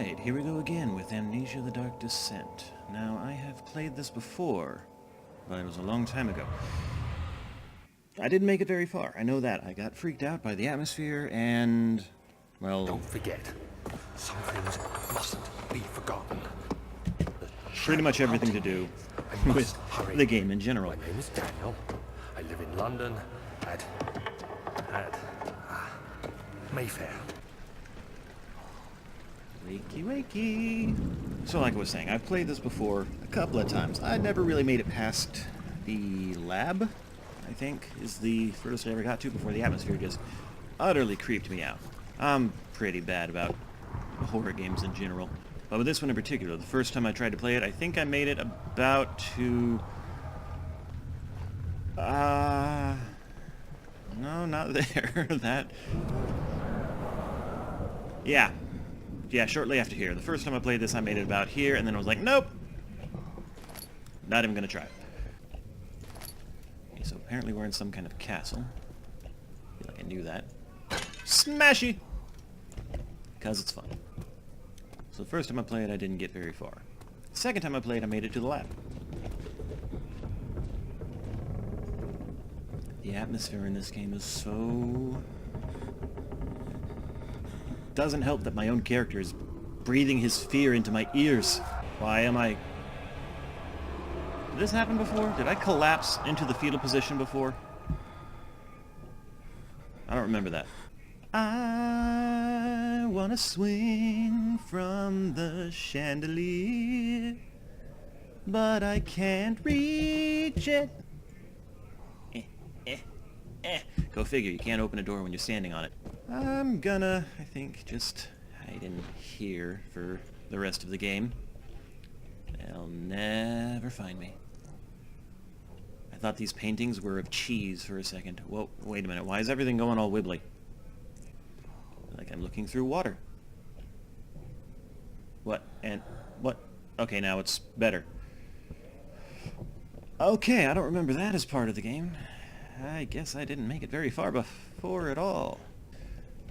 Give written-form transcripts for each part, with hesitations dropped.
Alright, here we go again with Amnesia the Dark Descent. Now, I have played this before, but it was a long time ago. I didn't make it very far, I know that. I got freaked out by the atmosphere and, well... Don't forget, some things mustn't be forgotten. Pretty much everything to do with the game in general. My name is Daniel. I live in London at Mayfair. Wakey, wakey. So like I was saying, I've played this before a couple of times. I never really made it past the lab, I think, is the furthest I ever got to before the atmosphere just utterly creeped me out. I'm pretty bad about horror games in general. But with this one in particular, the first time I tried to play it, I think I made it about to... no, not there. That... Yeah, shortly after here. The first time I played this, I made it about here, and then I was like, nope! Not even gonna try it. Okay, so apparently we're in some kind of castle. I feel like I knew that. Smashy! Because it's fun. So the first time I played, I didn't get very far. The second time I played, I made it to the lab. The atmosphere in this game is so... Doesn't help that my own character is breathing his fear into my ears. Why am I... Did this happen before? Did I collapse into the fetal position before? I don't remember that. I wanna swing from the chandelier, but I can't reach it. Go figure, you can't open a door when you're standing on it. I'm gonna, I think, just hide in here for the rest of the game. They'll never find me. I thought these paintings were of cheese for a second. Whoa, wait a minute, why is everything going all wibbly? Like I'm looking through water. What? And what? Okay, now it's better. Okay, I don't remember that as part of the game. I guess I didn't make it very far before at all.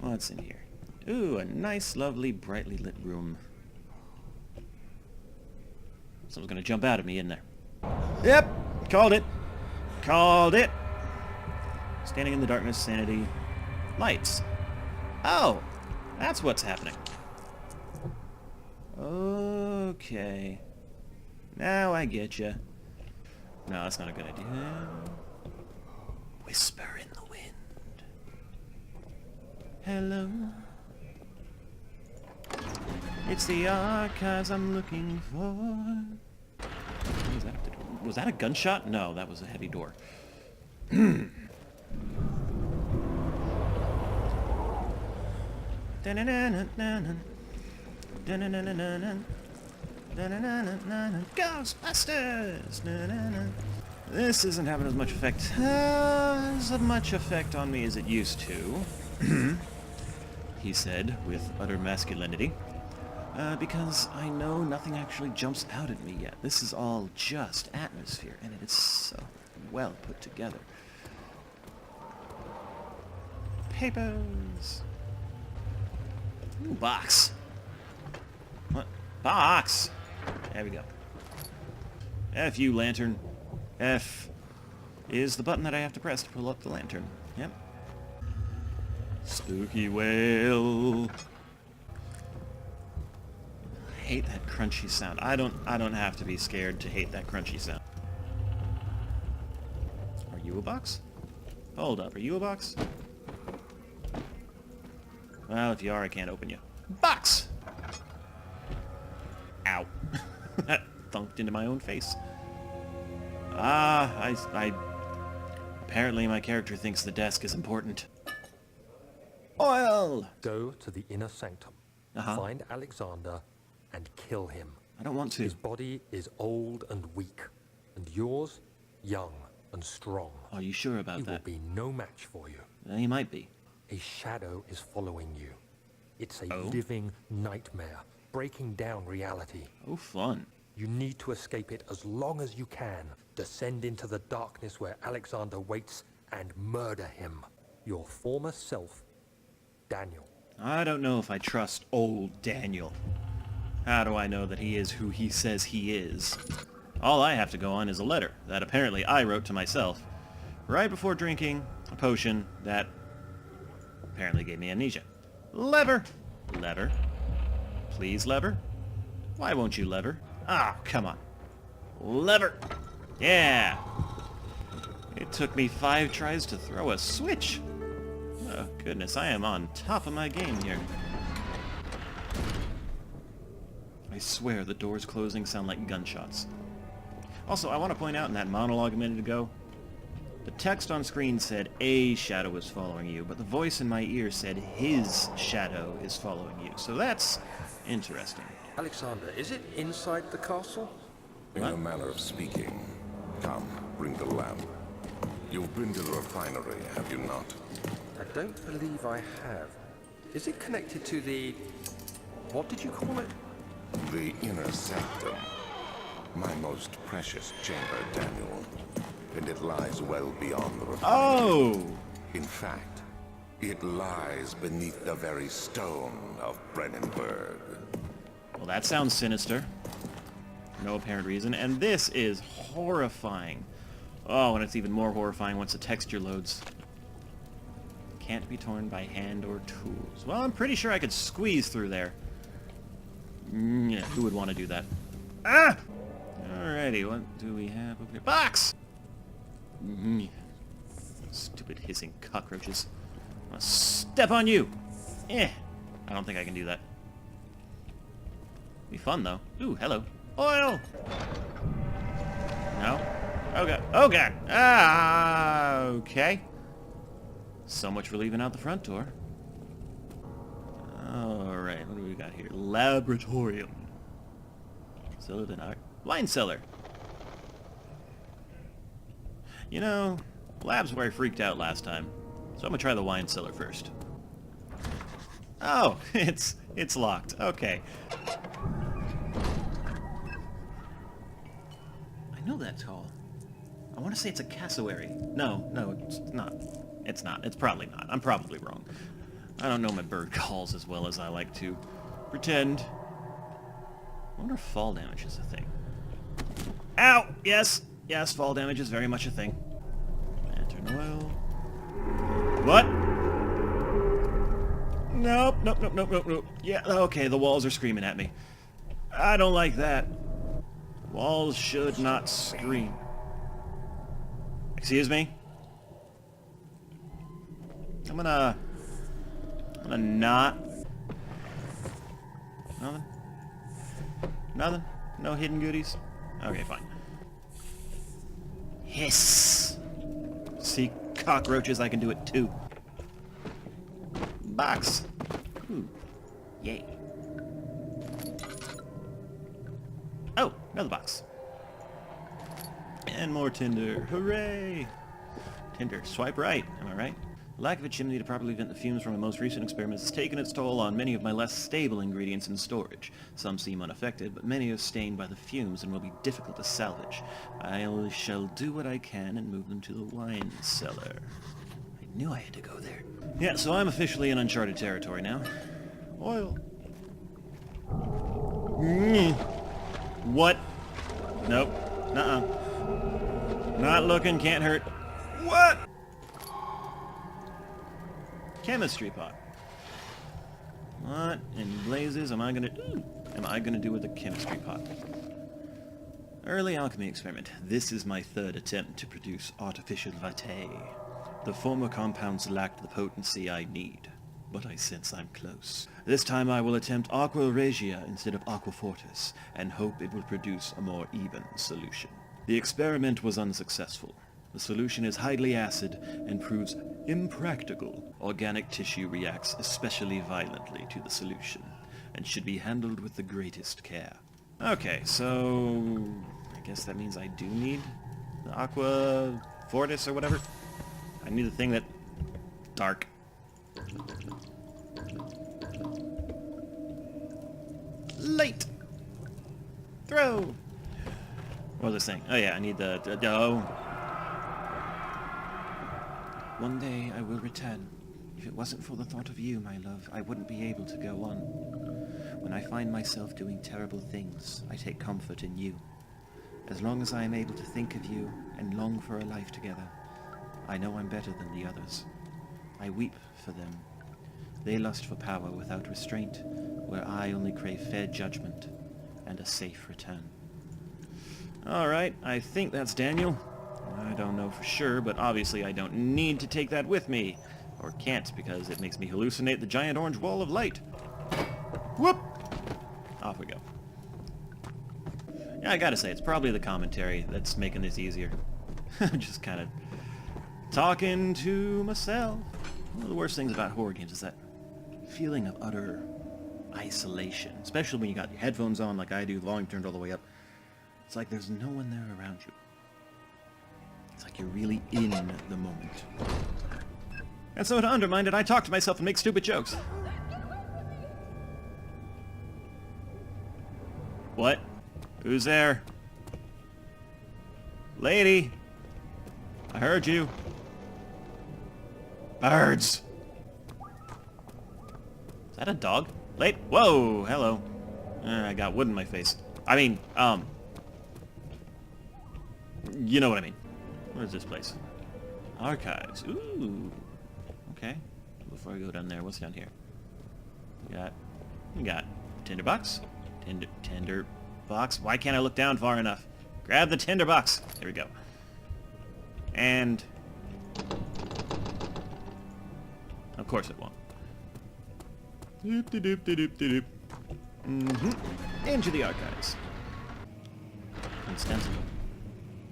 What's in here? Ooh, a nice, lovely, brightly lit room. Someone's gonna jump out at me, isn't there? Yep! Called it! Called it! Standing in the darkness, sanity, lights. Oh! That's what's happening. Okay. Now I get you. No, that's not a good idea. Whisper in the wind. Hello. It's the archives I'm looking for. What was that have to do? Was that a gunshot? No, that was a heavy door. Ghostbusters! This isn't having as much effect on me as it used to, he said with utter masculinity, because I know nothing actually jumps out at me yet. This is all just atmosphere, and it is so well put together. Papers! Ooh, box! What? Box! There we go. F you, lantern. F is the button that I have to press to pull up the lantern. Yep. Spooky whale. I hate that crunchy sound. I don't have to be scared to hate that crunchy sound. Are you a box? Hold up, are you a box? Well, if you are, I can't open you. Box! Ow. That thunked into my own face. Apparently my character thinks the desk is important. Oil! Go to the inner sanctum, find Alexander, and kill him. I don't want to. His body is old and weak, and yours, young and strong. Are you sure about that? He will be no match for you. He might be. A shadow is following you. It's a living nightmare, breaking down reality. Oh, fun. You need to escape it as long as you can. Descend into the darkness where Alexander waits and murder him. Your former self, Daniel. I don't know if I trust old Daniel. How do I know that he is who he says he is? All I have to go on is a letter that apparently I wrote to myself right before drinking a potion that apparently gave me amnesia. Lever! Lever. Please, lever? Why won't you lever? Ah, come on. Lever! Yeah! It took me 5 tries to throw a switch. Oh, goodness, I am on top of my game here. I swear the doors closing sound like gunshots. Also, I want to point out in that monologue a minute ago, the text on screen said a shadow is following you, but the voice in my ear said his shadow is following you. So that's interesting. Alexander, is it inside the castle? In a manner of speaking. Come, bring the lamp. You've been to the refinery, have you not? I don't believe I have. Is it connected to the... what did you call it? The inner sanctum. My most precious chamber, Daniel. And it lies well beyond the refinery. Oh! In fact, it lies beneath the very stone of Brennenburg. Well, that sounds sinister. For no apparent reason. And this is horrifying. Oh, and it's even more horrifying once the texture loads. Can't be torn by hand or tools. Well, I'm pretty sure I could squeeze through there. Yeah, who would want to do that? Ah! Alrighty, what do we have over here? Box! Stupid hissing cockroaches. I'll step on you! I don't think I can do that. Be fun, though. Ooh, hello. Oil! No? Oh, God. Oh, God! Ah, okay. So much for leaving out the front door. Alright, what do we got here? Laboratorium. Cellar than art. Wine cellar. You know, lab's where I freaked out last time. So I'm gonna try the wine cellar first. Oh, it's locked. Okay. I know that's hall. I want to say it's a cassowary. No, it's not. It's not. It's probably not. I'm probably wrong. I don't know my bird calls as well as I like to pretend. I wonder if fall damage is a thing. Ow! Yes! Yes, fall damage is very much a thing. Lantern oil. What? Nope. Yeah, okay, the walls are screaming at me. I don't like that. Walls should not scream. Excuse me? I'm gonna not... Nothing? Nothing? No hidden goodies? Okay, fine. Hiss! See, cockroaches, I can do it too. Box! Ooh. Yay. Oh, another box. And more tinder. Hooray! Tinder. Swipe right. Am I right? Lack of a chimney to properly vent the fumes from my most recent experiments has taken its toll on many of my less stable ingredients in storage. Some seem unaffected, but many are stained by the fumes and will be difficult to salvage. I shall do what I can and move them to the wine cellar. I knew I had to go there. Yeah, so I'm officially in uncharted territory now. Oil. What? Nope. Nuh-uh. Not looking, can't hurt. What? Chemistry pot. What in blazes am I gonna do with a chemistry pot? Early alchemy experiment. This is my third attempt to produce artificial vitae. The former compounds lacked the potency I need, but I sense I'm close. This time I will attempt aqua regia instead of aqua fortis, and hope it will produce a more even solution. The experiment was unsuccessful. The solution is highly acid and proves impractical. Organic tissue reacts especially violently to the solution, and should be handled with the greatest care. Okay, so... I guess that means I do need the aqua fortis or whatever. I need the thing that... Dark. Light! Throw! What was I saying? Oh yeah, I need the... Oh. One day I will return. If it wasn't for the thought of you, my love, I wouldn't be able to go on. When I find myself doing terrible things, I take comfort in you. As long as I am able to think of you and long for a life together, I know I'm better than the others. I weep for them. They lust for power without restraint, where I only crave fair judgment and a safe return. Alright, I think that's Daniel. I don't know for sure, but obviously I don't need to take that with me. Or can't, because it makes me hallucinate the giant orange wall of light. Whoop! Off we go. Yeah, I gotta say, it's probably the commentary that's making this easier. Just kind of talking to myself. One of the worst things about horror games is that feeling of utter isolation, especially when you got your headphones on like I do, the volume turned all the way up. It's like there's no one there around you. It's like you're really in the moment. And so to undermine it, I talk to myself and make stupid jokes. What? Who's there? Lady! I heard you. Birds! Is that a dog? Whoa! Hello. I got wood in my face. I mean, you know what I mean. What is this place? Archives. Ooh. Okay. Before I go down there, what's down here? We got tinderbox. Tinder box. Why can't I look down far enough? Grab the tinderbox. There we go. And of course it won't. Doop-de-doop-de-doop-de-doop. Into the archives. Unstable.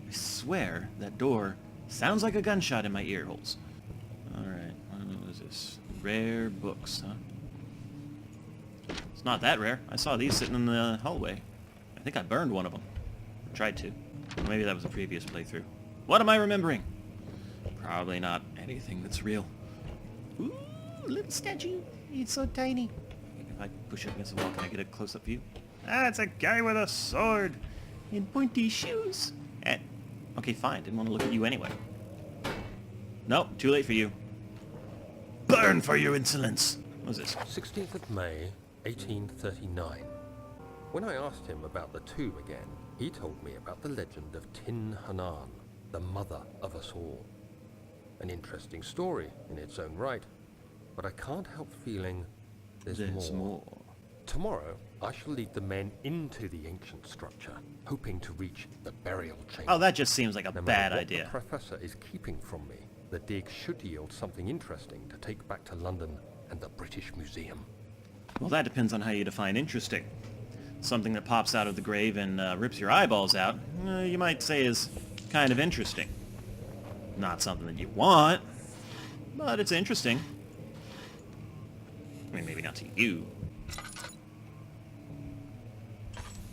I swear that door sounds like a gunshot in my ear holes. Alright, what is this? Rare books, huh? It's not that rare. I saw these sitting in the hallway. I think I burned one of them. Or tried to. Or maybe that was a previous playthrough. What am I remembering? Probably not anything that's real. Ooh, little statue. It's so tiny. If I push it against the wall, can I get a close-up view? Ah, it's a guy with a sword and pointy shoes. Okay, fine. Didn't want to look at you anyway. Nope, too late for you. Burn for your insolence. What was this? 16th of May, 1839. When I asked him about the tomb again, he told me about the legend of Tin Hanan, the mother of us all. An interesting story in its own right, but I can't help feeling there's more. Tomorrow, I shall lead the men into the ancient structure, hoping to reach the burial chamber. Oh, that just seems like a No bad matter what idea. the professor is keeping from me, the dig should yield something interesting to take back to London and the British Museum. Well, that depends on how you define interesting. Something that pops out of the grave and rips your eyeballs out, you might say is kind of interesting. Not something that you want, but it's interesting. I mean, maybe not to you.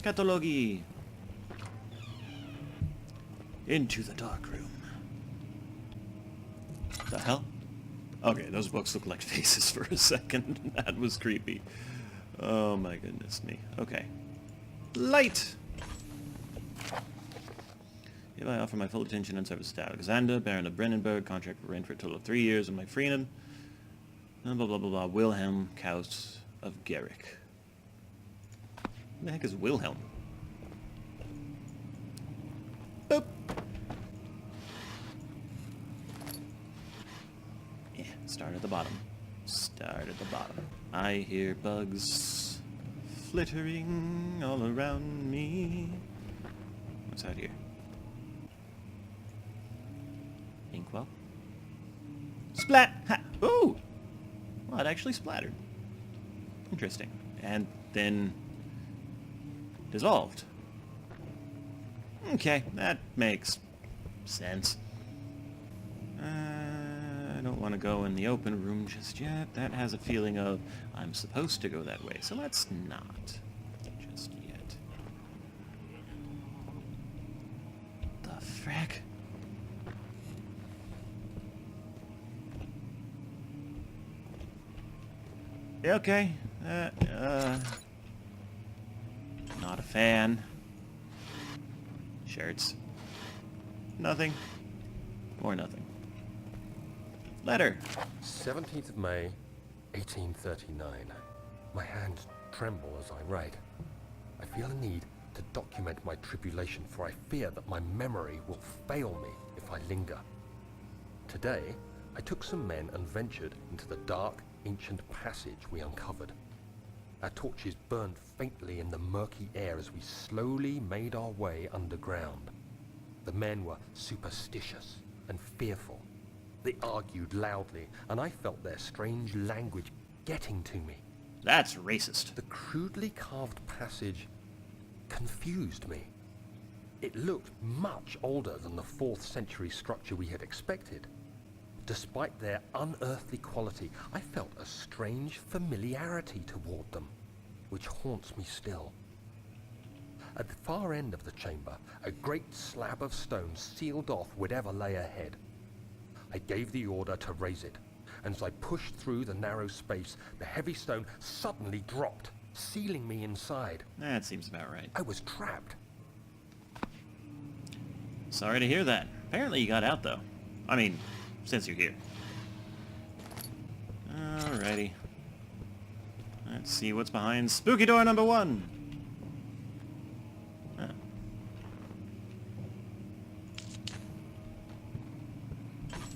Catalogi. Into the dark room. The hell? Okay, those books look like faces for a second. That was creepy. Oh my goodness me. Okay. Light! If I offer my full attention and service to Alexander, Baron of Brennenburg, contract for reign for a total of 3 years with my freedom. Blah, blah, blah, blah, Wilhelm Kaus of Garrick. Who the heck is Wilhelm? Boop! Yeah, start at the bottom. Start at the bottom. I hear bugs flittering all around me. What's out here? Inkwell? Splat! Ha! Ooh! Well, it actually splattered. Interesting. And then dissolved. Okay, that makes sense. I don't want to go in the open room just yet. That has a feeling of I'm supposed to go that way, so let's not just yet. The frack? Yeah, okay. Not a fan. Shirts. Nothing. Or nothing. Letter. 17th of May, 1839. My hands tremble as I write. I feel a need to document my tribulation, for I fear that my memory will fail me if I linger. Today, I took some men and ventured into the dark, ancient passage we uncovered. Our torches burned faintly in the murky air as we slowly made our way underground. The men were superstitious and fearful. They argued loudly, and I felt their strange language getting to me. That's racist. The crudely carved passage confused me. It looked much older than the 4th century structure we had expected. Despite their unearthly quality, I felt a strange familiarity toward them, which haunts me still. At the far end of the chamber, a great slab of stone sealed off whatever lay ahead. I gave the order to raise it, and as I pushed through the narrow space, the heavy stone suddenly dropped, sealing me inside. That seems about right. I was trapped. Sorry to hear that. Apparently you got out, though. I mean, since you're here. Alrighty. Let's see what's behind spooky door number 1. Oh.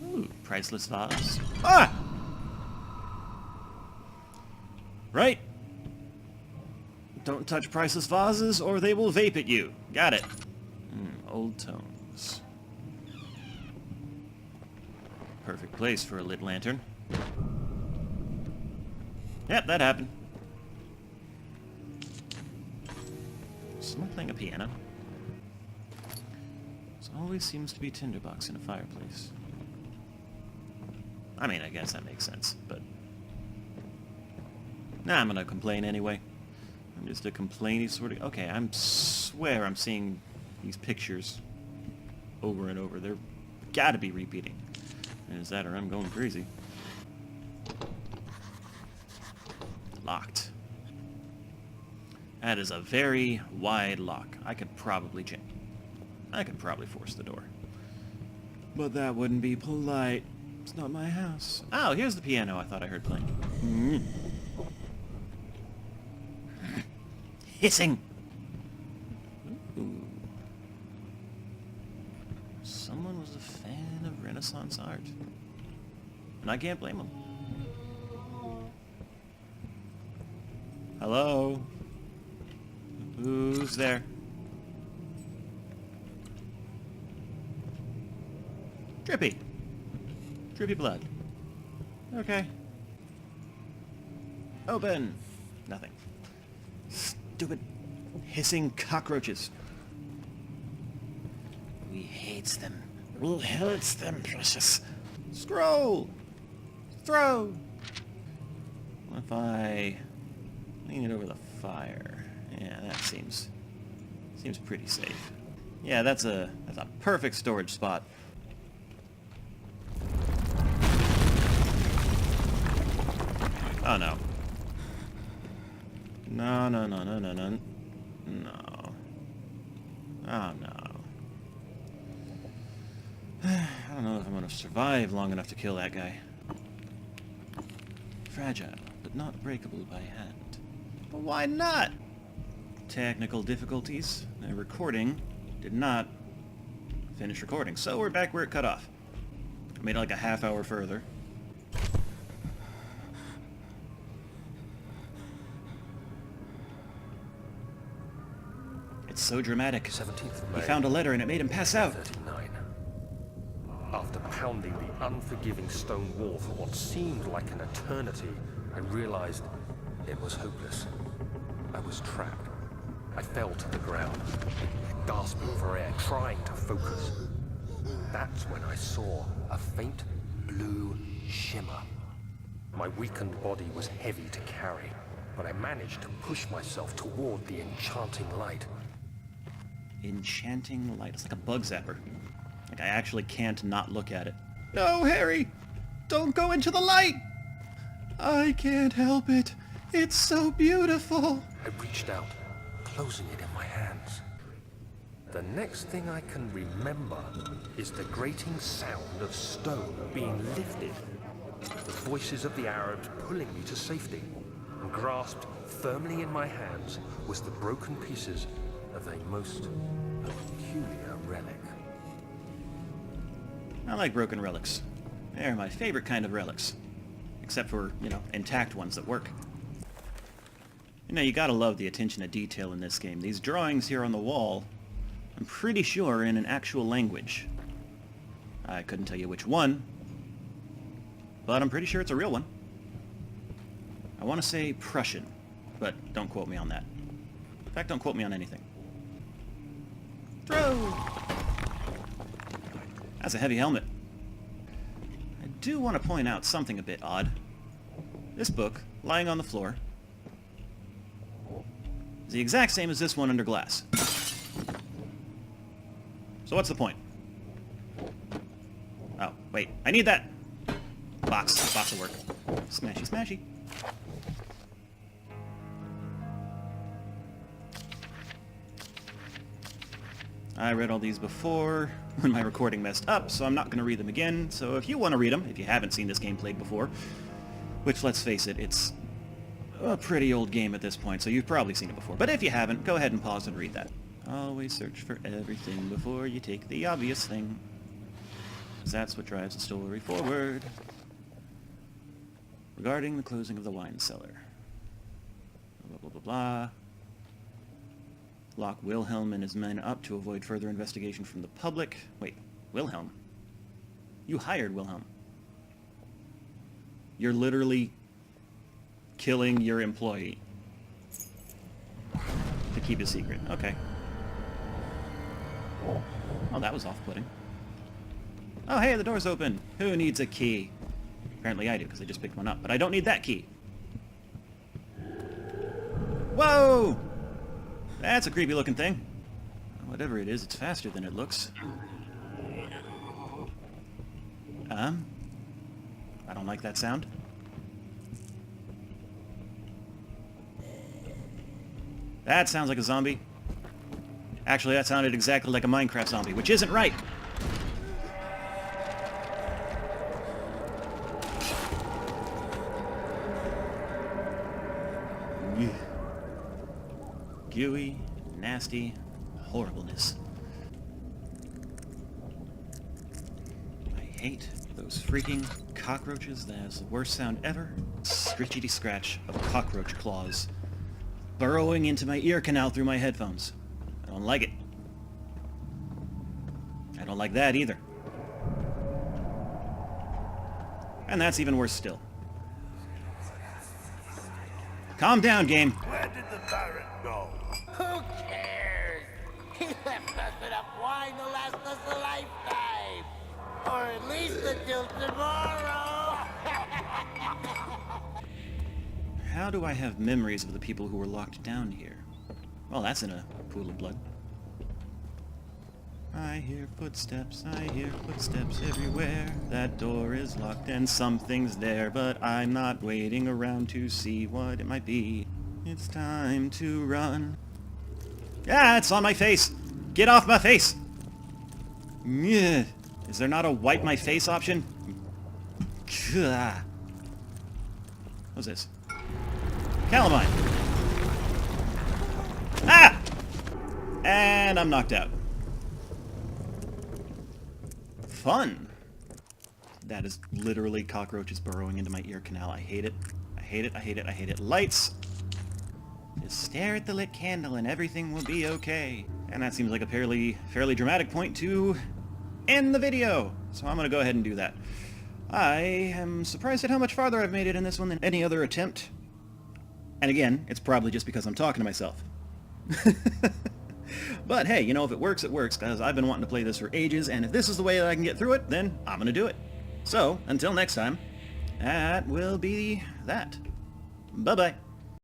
Ooh, priceless vase. Ah! Right. Don't touch priceless vases or they will vape at you. Got it. Old tones. Perfect place for a lit lantern. Yep, that happened. Someone playing a piano. There always seems to be a tinderbox in a fireplace. I mean, I guess that makes sense, but... Nah, I'm gonna complain anyway. I'm just a complainy sort of... Okay, I swear I'm seeing these pictures over and over. They're gotta be repeating. And is that or I'm going crazy. Locked. That is a very wide lock. I could probably force the door. But that wouldn't be polite. It's not my house. Oh, here's the piano I thought I heard playing. Hissing! Ooh. Someone was a fan of Renaissance art. And I can't blame them. Hello? Who's there? Drippy. Drippy blood. Okay. Open. Nothing. Stupid hissing cockroaches. We hate them. We hate them, precious. Scroll! Throw! What if I lean it over the fire? Yeah, that seems pretty safe. Yeah, that's a perfect storage spot. Oh no. No. No. Oh no. I don't know if I'm gonna survive long enough to kill that guy. Fragile, but not breakable by hand. But why not? Technical difficulties. The recording did not finish recording, so we're back where it cut off. I made it like a half hour further. It's so dramatic. 17th of May. He found a letter and it made him pass out. 39. After pounding the unforgiving stone wall for what seemed like an eternity, I realized it was hopeless. I was trapped. I fell to the ground, gasping for air, trying to focus. That's when I saw a faint blue shimmer. My weakened body was heavy to carry, but I managed to push myself toward the enchanting light. Enchanting light. It's like a bug zapper. Like I actually can't not look at it. No, Harry! Don't go into the light! I can't help it. It's so beautiful. I reached out, closing it in my hands. The next thing I can remember is the grating sound of stone being lifted. The voices of the Arabs pulling me to safety. and grasped firmly in my hands was the broken pieces of a most peculiar relic. I like broken relics. They're my favorite kind of relics. Except for, you know, intact ones that work. You know, you gotta love the attention to detail in this game. These drawings here on the wall, I'm pretty sure are in an actual language. I couldn't tell you which one, but I'm pretty sure it's a real one. I want to say Prussian, but don't quote me on that. In fact, don't quote me on anything. Throw! That's a heavy helmet. I do want to point out something a bit odd. This book, lying on the floor, is the exact same as this one under glass. So what's the point? Oh, wait. I need that! Box. Box will work. Smashy, smashy. I read all these before when my recording messed up, so I'm not going to read them again. So if you want to read them, if you haven't seen this game played before, which, let's face it, it's a pretty old game at this point, so you've probably seen it before. But if you haven't, go ahead and pause and read that. Always search for everything before you take the obvious thing. 'Cause that's what drives the story forward. Regarding the closing of the wine cellar. Blah, blah, blah, blah. Lock Wilhelm and his men up to avoid further investigation from the public. Wait, Wilhelm? You hired Wilhelm. You're literally killing your employee to keep a secret. Okay. Oh, that was off-putting. Oh, hey, the door's open. Who needs a key? Apparently I do, because I just picked one up. But I don't need that key. Whoa! That's a creepy-looking thing. Whatever it is, it's faster than it looks. I don't like that sound. That sounds like a zombie. Actually, that sounded exactly like a Minecraft zombie, which isn't right. Gooey, nasty, horribleness. I hate those freaking cockroaches. That's the worst sound ever. Scritchity scratch of cockroach claws burrowing into my ear canal through my headphones. I don't like it. I don't like that either. And that's even worse still. Calm down, game. Where did the Baron go? Who cares? He left us enough wine to last us a lifetime. Or at least until tomorrow. How do I have memories of the people who were locked down here? Well, that's in a pool of blood. I hear footsteps everywhere. That door is locked and something's there, but I'm not waiting around to see what it might be. It's time to run. Ah, it's on my face! Get off my face! Yeah. Is there not a wipe my face option? What's this? Calamine! Ah! And I'm knocked out. Fun! That is literally cockroaches burrowing into my ear canal. I hate it. I hate it. I hate it. I hate it. Lights! Just stare at the lit candle and everything will be okay. And that seems like a fairly dramatic point to end the video. So I'm going to go ahead and do that. I am surprised at how much farther I've made it in this one than any other attempt. And again, it's probably just because I'm talking to myself. But hey, you know, if it works, because I've been wanting to play this for ages, and if this is the way that I can get through it, then I'm going to do it. So, until next time, that will be that. Bye-bye.